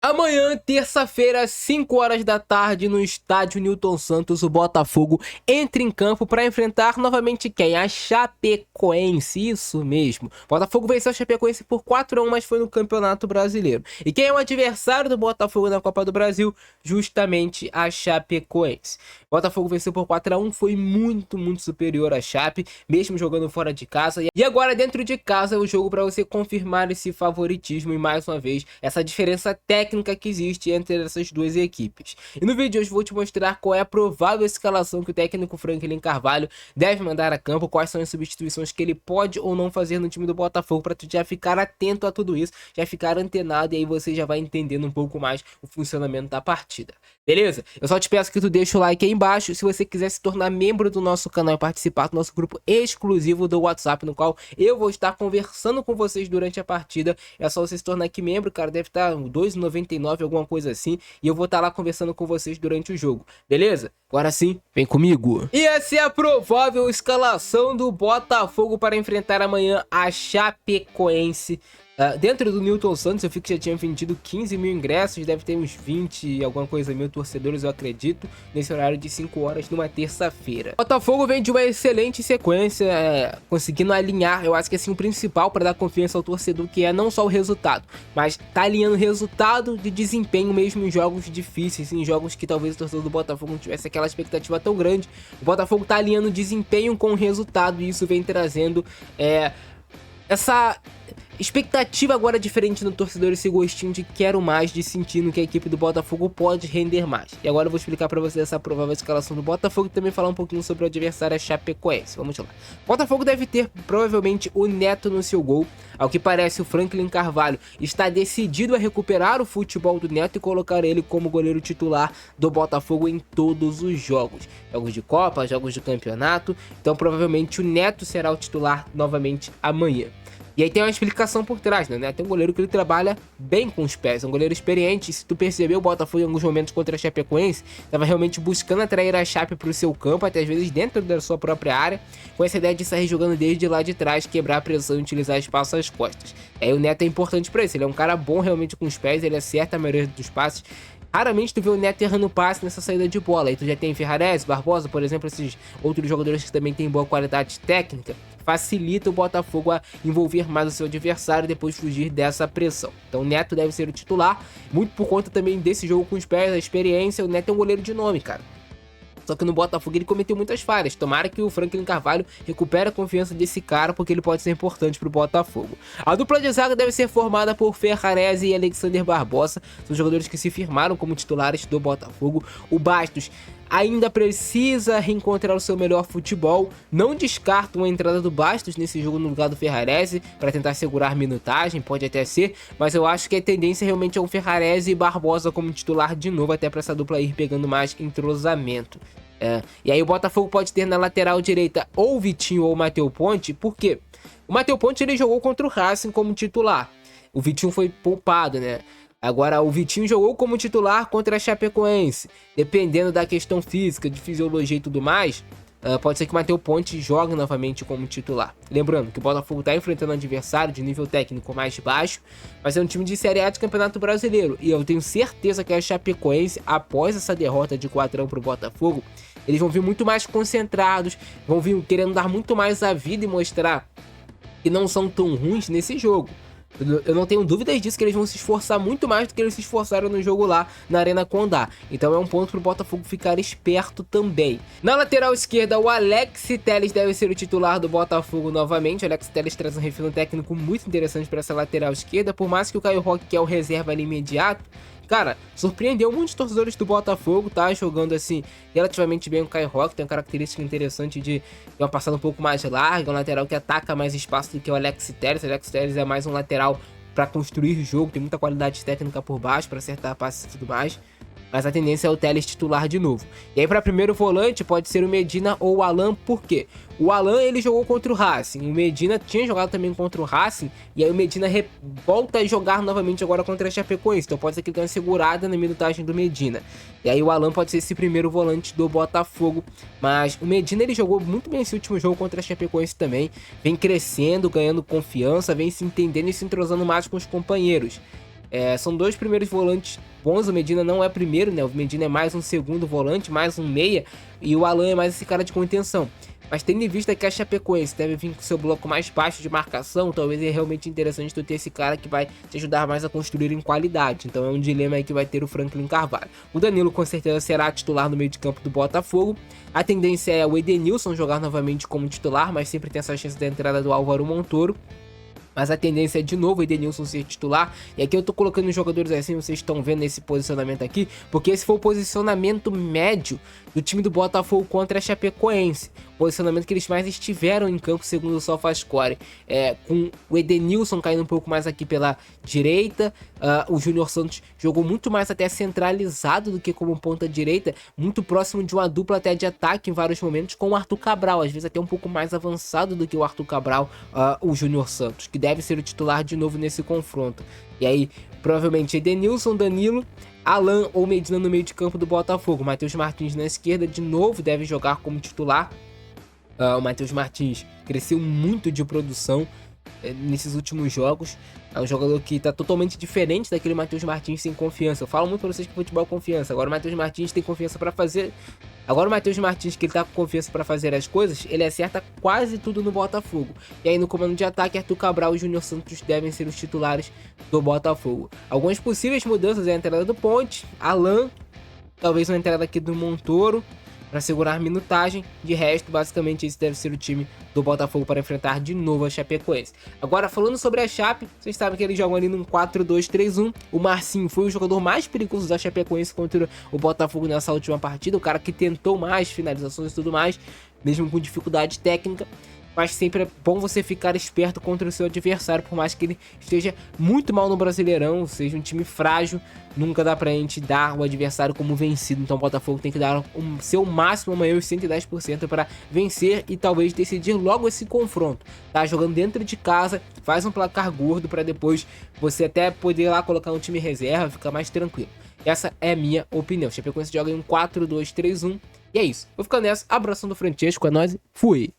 Amanhã, terça-feira, 5 horas da tarde, no estádio Newton Santos, o Botafogo entra em campo para enfrentar novamente quem? A Chapecoense, isso mesmo. O Botafogo venceu a Chapecoense por 4-1, mas foi no Campeonato Brasileiro. E quem é o adversário do Botafogo na Copa do Brasil? Justamente a Chapecoense. O Botafogo venceu por 4-1, foi muito superior à Chape, mesmo jogando fora de casa. E agora, dentro de casa, é o jogo para você confirmar esse favoritismo e, mais uma vez, essa diferença técnica que existe entre essas duas equipes. E no vídeo de hoje vou te mostrar qual é a provável escalação que o técnico Franklin Carvalho deve mandar a campo, quais são as substituições que ele pode ou não fazer no time do Botafogo, para tu já ficar atento a tudo isso, já ficar antenado, e aí você já vai entendendo um pouco mais o funcionamento da partida. Beleza? Eu só te peço que tu deixe o like aí embaixo. Se você quiser se tornar membro do nosso canal e participar do nosso grupo exclusivo do WhatsApp, no qual eu vou estar conversando com vocês durante a partida, é só você se tornar aqui membro, cara, deve estar R$2,99, alguma coisa assim, e eu vou estar lá conversando com vocês durante o jogo, beleza? Agora sim, vem comigo. E essa é a provável escalação do Botafogo para enfrentar amanhã a Chapecoense. Dentro do Newton Santos, eu vi que já tinha vendido 15 mil ingressos, deve ter uns 20 alguma coisa mil torcedores, eu acredito, nesse horário de 5 horas, numa terça-feira. Botafogo vem de uma excelente sequência, conseguindo alinhar, eu acho que assim, o principal para dar confiança ao torcedor, que é não só o resultado, mas tá alinhando resultado de desempenho mesmo em jogos difíceis, em jogos que talvez o torcedor do Botafogo não tivesse aquela expectativa tão grande. O Botafogo tá alinhando desempenho com o resultado, e isso vem trazendo essa expectativa agora diferente no torcedor, esse gostinho de quero mais, de sentindo que a equipe do Botafogo pode render mais. E agora eu vou explicar pra vocês essa provável escalação do Botafogo e também falar um pouquinho sobre o adversário, a Chapecoense. Vamos lá. O Botafogo deve ter provavelmente o Neto no seu gol. Ao que parece, o Franklin Carvalho está decidido a recuperar o futebol do Neto e colocar ele como goleiro titular do Botafogo em todos os jogos. Jogos de Copa, jogos de campeonato. Então provavelmente o Neto será o titular novamente amanhã. E aí tem uma explicação por trás, né? Tem um goleiro que ele trabalha bem com os pés, é um goleiro experiente. Se tu percebeu, o Botafogo em alguns momentos contra a Chapecoense estava realmente buscando atrair a Chape para o seu campo, até às vezes dentro da sua própria área, com essa ideia de sair jogando desde lá de trás, quebrar a pressão e utilizar espaço às costas. Aí o Neto é importante para isso, ele é um cara bom realmente com os pés, ele acerta a maioria dos passes. Raramente tu vê o Neto errando passe nessa saída de bola. Aí tu já tem Ferrarese, Barbosa, por exemplo, esses outros jogadores que também têm boa qualidade técnica. Facilita o Botafogo a envolver mais o seu adversário e depois fugir dessa pressão. Então o Neto deve ser o titular, muito por conta também desse jogo com os pés, a experiência. O Neto é um goleiro de nome, cara. Só que no Botafogo ele cometeu muitas falhas. Tomara que o Franklin Carvalho recupere a confiança desse cara, porque ele pode ser importante pro Botafogo. A dupla de zaga deve ser formada por Ferrarese e Alexander Barbosa. São jogadores que se firmaram como titulares do Botafogo. O Bastos ainda precisa reencontrar o seu melhor futebol. Não descarto a entrada do Bastos nesse jogo no lugar do Ferrarese para tentar segurar minutagem, pode até ser, mas eu acho que a tendência realmente é o Ferrarese e Barbosa como titular de novo, até para essa dupla ir pegando mais entrosamento. E aí o Botafogo pode ter na lateral direita ou o Vitinho ou o Matheus Ponte. Por quê? O Matheus Ponte ele jogou contra o Racing como titular, o Vitinho foi poupado, né? Agora, o Vitinho jogou como titular contra a Chapecoense. Dependendo da questão física, de fisiologia e tudo mais, pode ser que o Matheus Ponte jogue novamente como titular. Lembrando que o Botafogo está enfrentando um adversário de nível técnico mais baixo, mas é um time de Série A de Campeonato Brasileiro. E eu tenho certeza que a Chapecoense, após essa derrota de 4-1 para o Botafogo, eles vão vir muito mais concentrados, vão vir querendo dar muito mais a vida e mostrar que não são tão ruins nesse jogo. Eu não tenho dúvidas disso, que eles vão se esforçar muito mais do que eles se esforçaram no jogo lá na Arena Condá. Então é um ponto pro Botafogo ficar esperto também. Na lateral esquerda, o Alex Telles deve ser o titular do Botafogo novamente. O Alex Telles traz um refino técnico muito interessante para essa lateral esquerda. Por mais que o Caio Roque, que é o reserva ali imediato, cara, surpreendeu muitos torcedores do Botafogo, tá jogando assim relativamente bem o Caio Roque. Tem uma característica interessante de uma passada um pouco mais larga, um lateral que ataca mais espaço do que o Alex Telles. O Alex Telles é mais um lateral para construir jogo, tem muita qualidade técnica por baixo, para acertar passes e tudo mais. Mas a tendência é o Telles titular de novo. E aí para primeiro volante pode ser o Medina ou o Alan. Por quê? O Alan ele jogou contra o Racing, o Medina tinha jogado também contra o Racing, e aí o Medina volta a jogar novamente agora contra a Chapecoense. Então pode ser que ele tenha uma segurada na minutagem do Medina. E aí o Alan pode ser esse primeiro volante do Botafogo. Mas o Medina ele jogou muito bem esse último jogo contra a Chapecoense também. Vem crescendo, ganhando confiança, vem se entendendo e se entrosando mais com os companheiros. São dois primeiros volantes bons. O Medina não é primeiro, né? O Medina é mais um segundo volante, mais um meia. E o Alan é mais esse cara de contenção. Mas tendo em vista que a Chapecoense deve vir com seu bloco mais baixo de marcação, talvez é realmente interessante tu ter esse cara que vai te ajudar mais a construir em qualidade. Então é um dilema aí que vai ter o Franklin Carvalho. O Danilo com certeza será titular no meio de campo do Botafogo. A tendência é o Edenilson jogar novamente como titular, mas sempre tem essa chance da entrada do Álvaro Montoro. Mas a tendência é de novo o Edenilson ser titular. E aqui eu tô colocando os jogadores assim, vocês estão vendo esse posicionamento aqui, porque esse foi o posicionamento médio do time do Botafogo contra a Chapecoense. Posicionamento que eles mais estiveram em campo, segundo o SofaScore. Com o Edenilson caindo um pouco mais aqui pela direita. O Júnior Santos jogou muito mais até centralizado do que como ponta direita. Muito próximo de uma dupla até de ataque em vários momentos com o Arthur Cabral. Às vezes até um pouco mais avançado do que o Arthur Cabral, o Júnior Santos, que deve ser o titular de novo nesse confronto. E aí, provavelmente Edenilson, Danilo, Alan ou Medina no meio de campo do Botafogo. Matheus Martins na esquerda de novo deve jogar como titular. O Matheus Martins cresceu muito de produção nesses últimos jogos. É um jogador que tá totalmente diferente daquele Matheus Martins sem confiança. Eu falo muito pra vocês que futebol é confiança. Agora o Matheus Martins tem confiança pra fazer. Agora o Matheus Martins, que ele tá com confiança pra fazer as coisas, ele acerta quase tudo no Botafogo. E aí no comando de ataque, Arthur Cabral e Júnior Santos devem ser os titulares do Botafogo. Algumas possíveis mudanças é a entrada do Ponte, Alan, talvez uma entrada aqui do Montoro, para segurar minutagem. De resto, basicamente esse deve ser o time do Botafogo para enfrentar de novo a Chapecoense. Agora, falando sobre a Chape, vocês sabem que eles jogam ali num 4-2-3-1. O Marcinho foi o jogador mais perigoso da Chapecoense contra o Botafogo nessa última partida. O cara que tentou mais finalizações e tudo mais, mesmo com dificuldade técnica. Mas sempre é bom você ficar esperto contra o seu adversário, por mais que ele esteja muito mal no Brasileirão, seja um time frágil, nunca dá pra gente dar o adversário como vencido. Então o Botafogo tem que dar o seu máximo amanhã, os 110%, para vencer e talvez decidir logo esse confronto. Tá jogando dentro de casa, faz um placar gordo para depois você até poder lá colocar um time reserva, ficar mais tranquilo. Essa é a minha opinião. Chapecoense joga em um 4-2-3-1 e é isso. Vou ficando nessa, abração do Francesco, é nóis, fui!